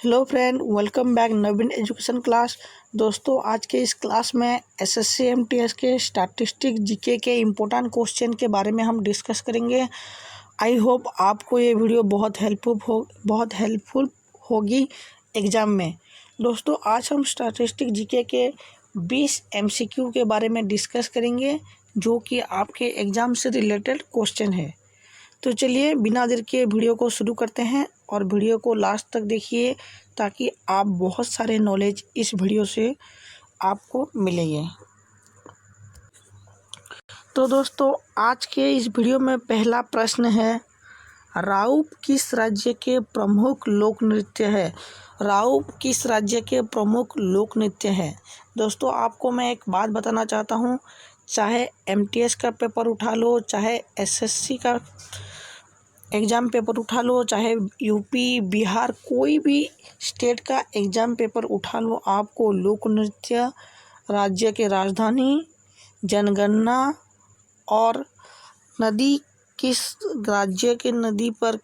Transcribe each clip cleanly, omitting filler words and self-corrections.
Hello friend, welcome back नवीन education class. दोस्तों, आज के इस क्लास में एसएससी एमटीएस के स्टैटिस्टिक जीके के इम्पोर्टेंट क्वेश्चन के बारे में हम डिस्कस करेंगे। आई होप आपको ये वीडियो बहुत हेल्पफुल होगी एग्ज़ाम में। दोस्तों, आज हम स्टैटिस्टिक जीके के 20 एमसीक्यू के बारे में डिस्कस करेंगे जो कि आपके एग्ज़ाम से रिलेटेड क्वेश्चन है। तो चलिए बिना देर के वीडियो को शुरू करते हैं और वीडियो को लास्ट तक देखिए ताकि आप बहुत सारे नॉलेज इस वीडियो से आपको मिलेंगे। तो दोस्तों, आज के इस वीडियो में पहला प्रश्न है, राउप किस राज्य के प्रमुख लोक नृत्य है? राउप किस राज्य के प्रमुख लोक नृत्य है? दोस्तों, आपको मैं एक बात बताना चाहता हूँ, चाहे एमटीएस का पेपर उठा लो, चाहे एसएससी का एग्ज़ाम पेपर उठा लो, चाहे यूपी बिहार कोई भी स्टेट का एग्ज़ाम पेपर उठा लो, आपको लोक नृत्य, राज्य के राजधानी, जनगणना और नदी, किस राज्य के नदी पर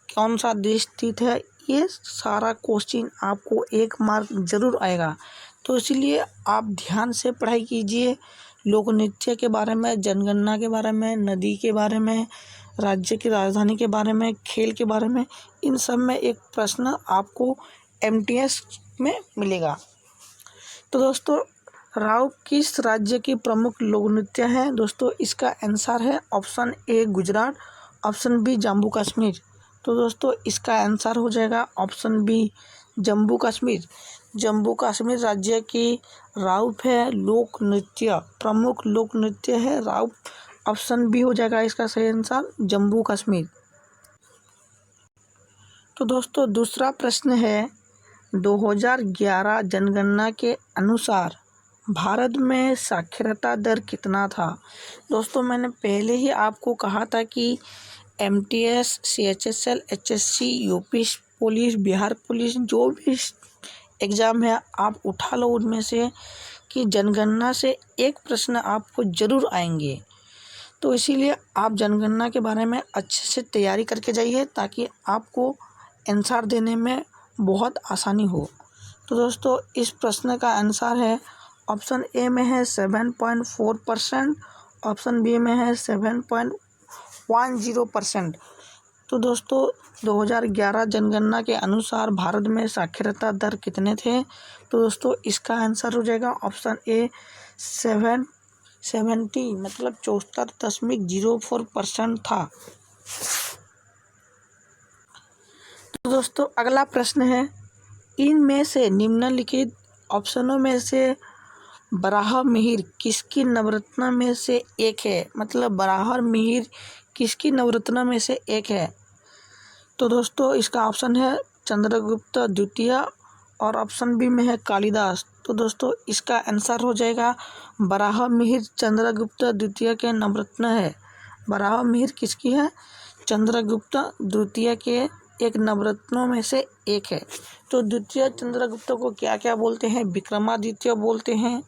कौन सा देश स्थित है, ये सारा क्वेश्चन आपको 1 मार्क ज़रूर आएगा। तो इसलिए आप ध्यान से पढ़ाई कीजिए। लोक नृत्य के बारे में, जनगणना के बारे में, नदी के बारे में, राज्य की राजधानी के बारे में, खेल के बारे में, इन सब में एक प्रश्न आपको एमटीएस में मिलेगा। तो दोस्तों, राउप किस राज्य की प्रमुख लोक नृत्य है? दोस्तों, इसका आंसर है option A Gujarat, option B Jammu Kashmir. तो दोस्तों, इसका आंसर हो जाएगा ऑप्शन बी जम्मू कश्मीर। जम्मू कश्मीर राज्य की राउप है लोक नृत्य, प्रमुख लोक नृत्य है राउप। ऑप्शन बी हो जाएगा इसका सही आंसर, जम्मू कश्मीर। तो दोस्तों, दूसरा प्रश्न है, 2011 जनगणना के अनुसार भारत में साक्षरता दर कितना था? दोस्तों, मैंने पहले ही आपको कहा था कि MTS, CHSL, HSC, UP police, Bihar police, जो भी एग्ज़ाम है आप उठा लो उनमें से कि जनगणना से एक प्रश्न आपको ज़रूर आएंगे। तो इसीलिए आप जनगणना के बारे में अच्छे से तैयारी करके जाइए ताकि आपको आंसर देने में बहुत आसानी हो। तो दोस्तों, इस प्रश्न का आंसर है ऑप्शन ए में है 7.4%, ऑप्शन बी में है 7.10%। तो दोस्तों, 2011 जनगणना के अनुसार भारत में साक्षरता दर कितने थे? तो दोस्तों, इसका आंसर हो जाएगा ऑप्शन ए 70 मतलब 74.04% था। तो दोस्तों, अगला प्रश्न है, इनमें से निम्नलिखित ऑप्शनों में से बराह मिहिर किसकी नवरत्न में से एक है? मतलब बराह मिहिर किसकी नवरत्न में से एक है? तो दोस्तों, इसका ऑप्शन है चंद्रगुप्त द्वितीय और ऑप्शन बी में है कालिदास। तो दोस्तों, इसका आंसर हो जाएगा बराह मिहिर चंद्रगुप्त द्वितीय के नवरत्न है। बराह मिहिर किसकी है? चंद्रगुप्त द्वितीय के एक नवरत्नों में से एक है। तो द्वितीय चंद्रगुप्त को क्या क्या बोलते हैं? विक्रमादित्य बोलते हैं।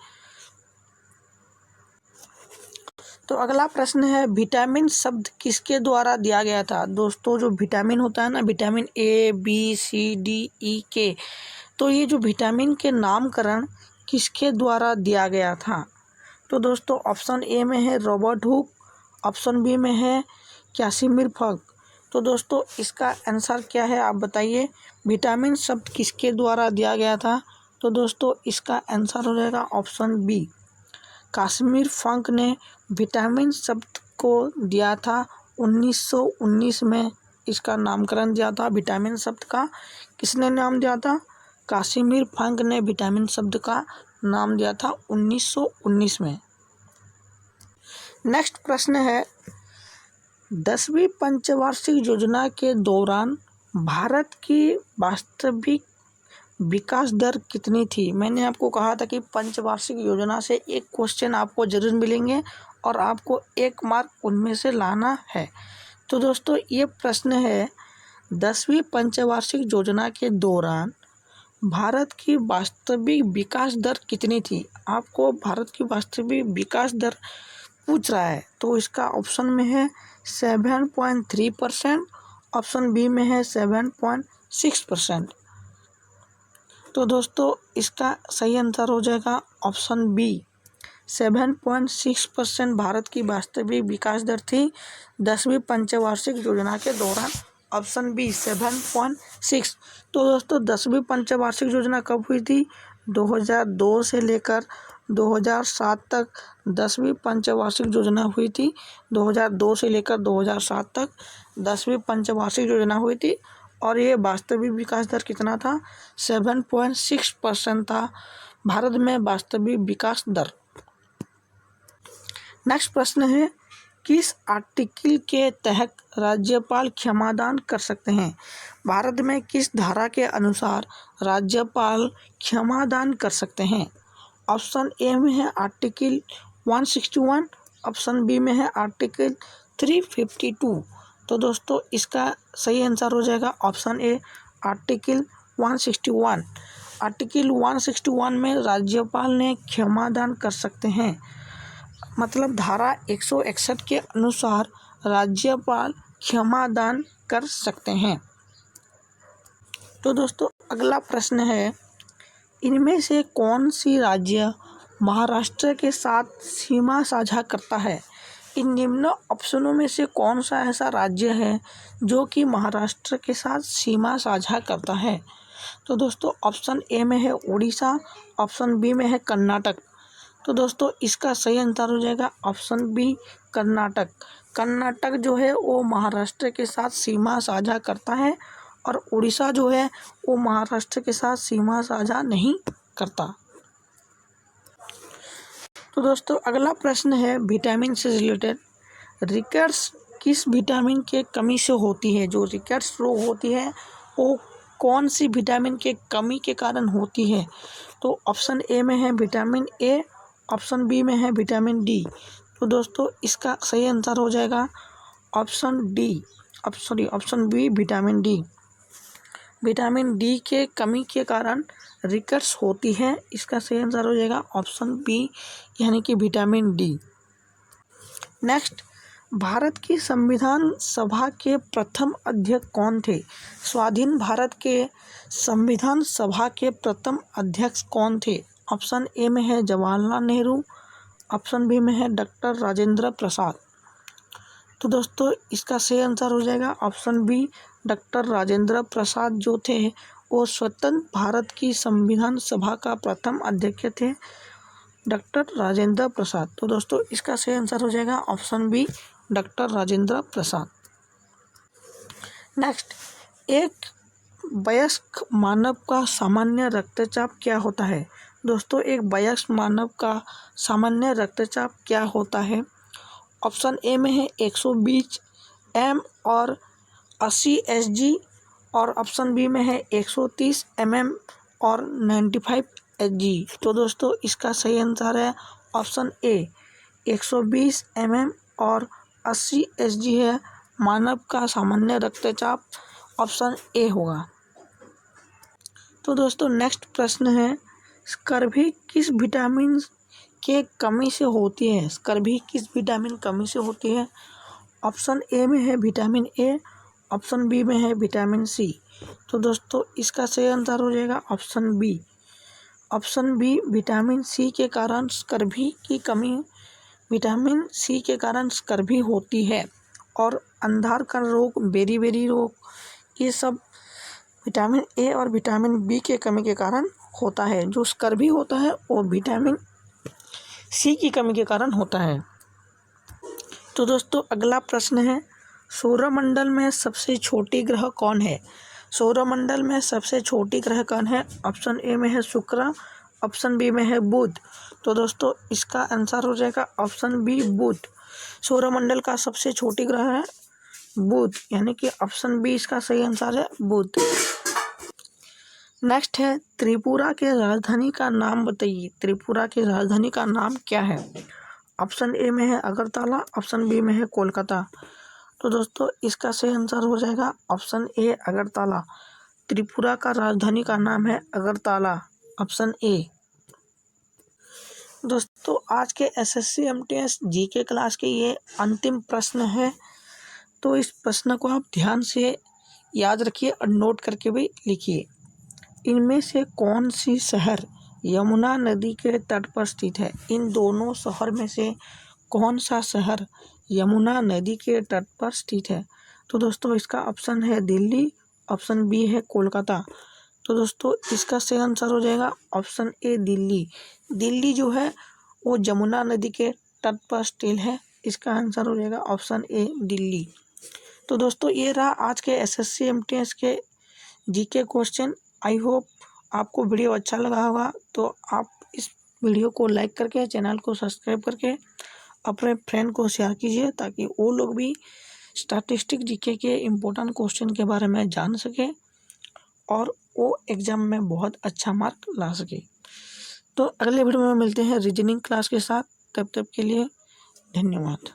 तो अगला प्रश्न है, विटामिन शब्द किसके द्वारा दिया गया था? दोस्तों, जो विटामिन होता है ना, vitamin A, B, C, D, E, K, तो ये जो विटामिन के नामकरण किसके द्वारा दिया गया था? तो दोस्तों, ऑप्शन ए में है रॉबर्ट हुक, ऑप्शन बी में है कैसिमिर फग। तो दोस्तों, इसका आंसर क्या है आप बताइए? विटामिन शब्द किसके द्वारा दिया गया था? तो दोस्तों, इसका आंसर हो जाएगा ऑप्शन बी कैसिमिर फंक ने विटामिन शब्द को दिया था 1919 में। इसका नामकरण दिया था विटामिन शब्द का। किसने नाम दिया था? कैसिमिर फंक ने विटामिन शब्द का नाम दिया था 1919 में। नेक्स्ट प्रश्न है, 10वीं पंचवार्षिक योजना के दौरान भारत की वास्तविक विकास दर कितनी थी? मैंने आपको कहा था कि पंचवार्षिक योजना से एक क्वेश्चन आपको जरूर मिलेंगे और आपको 1 मार्क उनमें से लाना है। तो दोस्तों, ये प्रश्न है, 10वीं पंचवार्षिक योजना के दौरान भारत की वास्तविक विकास दर कितनी थी? आपको भारत की वास्तविक विकास दर पूछ रहा है। तो इसका ऑप्शन में है 7.3%, ऑप्शन बी में है 7.6%। तो दोस्तों इसका सही आंसर हो जाएगा ऑप्शन बी। 7.6% भारत की वास्तविक विकास दर थी 10वीं पंचवार्षिक योजना के दौरान। Option B 7.6। तो दोस्तों 10वीं पंचवार्षिक योजना कब हुई थी? 2002 से लेकर 2007 तक 10वीं पंचवार्षिक योजना हुई थी। 2002 से लेकर 2007 तक 10वीं पंचवार्षिक योजना हुई थी और ये वास्तविक विकास दर कितना था? 7.6% था भारत में वास्तविक विकास दर। नेक्स्ट प्रश्न है, किस आर्टिकल के तहत राज्यपाल क्षमादान कर सकते हैं? भारत में किस धारा के अनुसार राज्यपाल क्षमादान कर सकते हैं? ऑप्शन ए में है आर्टिकल 161, ऑप्शन बी में है आर्टिकल 352। तो दोस्तों इसका सही आंसर हो जाएगा ऑप्शन ए आर्टिकल 161। आर्टिकल 161 में राज्यपाल ने क्षमादान कर सकते हैं, मतलब धारा 161 के अनुसार राज्यपाल क्षमादान कर सकते हैं। तो दोस्तों अगला प्रश्न है, इनमें से कौन सी राज्य महाराष्ट्र के साथ सीमा साझा करता है? इन निम्न ऑप्शनों में से कौन सा ऐसा राज्य है जो कि महाराष्ट्र के साथ सीमा साझा करता है? तो दोस्तों ऑप्शन ए में है उड़ीसा, ऑप्शन बी में है कर्नाटक। तो दोस्तों इसका सही आंसर हो जाएगा ऑप्शन बी कर्नाटक। कर्नाटक जो है वो महाराष्ट्र के साथ सीमा साझा करता है और उड़ीसा जो है वो महाराष्ट्र के साथ सीमा साझा नहीं करता। तो दोस्तों अगला प्रश्न है विटामिन से रिलेटेड, रिकेट्स किस विटामिन के कमी से होती है? जो रिकेट्स रोग होती है वो कौन सी विटामिन के कमी के कारण होती है? तो ऑप्शन ए में है विटामिन ए, ऑप्शन बी में है विटामिन डी। तो दोस्तों इसका सही आंसर हो जाएगा option D, option B vitamin D. Vitamin D के कमी के कारण रिकेट्स होती है, इसका सही आंसर हो जाएगा ऑप्शन बी यानी कि विटामिन डी। नेक्स्ट, भारत की संविधान सभा के प्रथम अध्यक्ष कौन थे? स्वाधीन भारत के संविधान सभा के प्रथम अध्यक्ष कौन थे? ऑप्शन ए में है जवाहरलाल नेहरू, ऑप्शन बी में है डॉक्टर राजेंद्र प्रसाद। तो दोस्तों इसका सही आंसर हो जाएगा option B doctor Rajendra Prasad जो थे वो स्वतंत्र भारत की संविधान सभा का प्रथम अध्यक्ष थे, डॉक्टर राजेंद्र प्रसाद। तो दोस्तों इसका सही आंसर हो जाएगा option B doctor Rajendra Prasad. Next, एक वयस्क मानव का सामान्य रक्तचाप क्या होता है? दोस्तों एक वयस्क मानव का सामान्य रक्तचाप क्या होता है? ऑप्शन ए में है 120 एम और 80 एसजी और ऑप्शन बी में है 130 mm और 95 एसजी। तो दोस्तों इसका सही आंसर है ऑप्शन ए 120 mm और 80 एसजी है मानव का सामान्य रक्तचाप, ऑप्शन ए होगा। तो दोस्तों नेक्स्ट प्रश्न है, स्कर्वी किस विटामिन के कमी से होती है? स्कर्वी किस विटामिन कमी से होती है? ऑप्शन ए में है विटामिन ए, ऑप्शन बी में है विटामिन सी। तो दोस्तों इसका सही आंसर हो जाएगा option B, option B vitamin C के कारण स्कर्वी की कमी, विटामिन सी के कारण स्कर्वी होती है और अंधार का रोग, बेरी रोग, ये सब विटामिन ए और विटामिन बी के कमी के कारण होता है। जो स्कर्वी होता है वो विटामिन सी की कमी के कारण होता है। तो दोस्तों अगला प्रश्न है, सौरमंडल में सबसे छोटी ग्रह कौन है? सौरमंडल में सबसे छोटी ग्रह कौन है? ऑप्शन ए में है शुक्र, ऑप्शन बी में है बुध। तो दोस्तों इसका आंसर हो जाएगा ऑप्शन बी बुध। सौरमंडल का सबसे छोटी ग्रह है बुध, यानी कि ऑप्शन बी इसका सही आंसर है बुध। नेक्स्ट है, त्रिपुरा के राजधानी का नाम बताइए। त्रिपुरा की राजधानी का नाम क्या है? ऑप्शन ए में है अगरतला, ऑप्शन बी में है कोलकाता। तो दोस्तों इसका सही आंसर हो जाएगा ऑप्शन ए अगरतला। त्रिपुरा का राजधानी का नाम है अगरतला, ऑप्शन ए। दोस्तों आज के एसएससी एमटीएस जीके क्लास के ये अंतिम प्रश्न है, तो इस प्रश्न को आप ध्यान से याद रखिए और नोट करके भी लिखिए। इनमें से कौन सी शहर यमुना नदी के तट पर स्थित है? इन दोनों शहर में से कौन सा शहर यमुना नदी के तट पर स्थित है? तो दोस्तों इसका ऑप्शन है दिल्ली, ऑप्शन बी है कोलकाता। तो दोस्तों इसका सही आंसर हो जाएगा ऑप्शन ए दिल्ली। दिल्ली जो है वो यमुना नदी के तट पर स्थित है। इसका आंसर हो जाएगा ऑप्शन ए दिल्ली। तो दोस्तों ये रहा आज के एसएससी एमटीएस के जीके क्वेश्चन। आई होप आपको वीडियो अच्छा लगा होगा, तो आप इस वीडियो को लाइक करके चैनल को सब्सक्राइब करके अपने फ्रेंड को शेयर कीजिए, ताकि वो लोग भी स्टैटिस्टिक जीके के इम्पोर्टेंट क्वेश्चन के बारे में जान सके और वो एग्ज़ाम में बहुत अच्छा मार्क ला सके। तो अगले वीडियो में मिलते हैं रीजनिंग क्लास के साथ। तब तक के लिए धन्यवाद।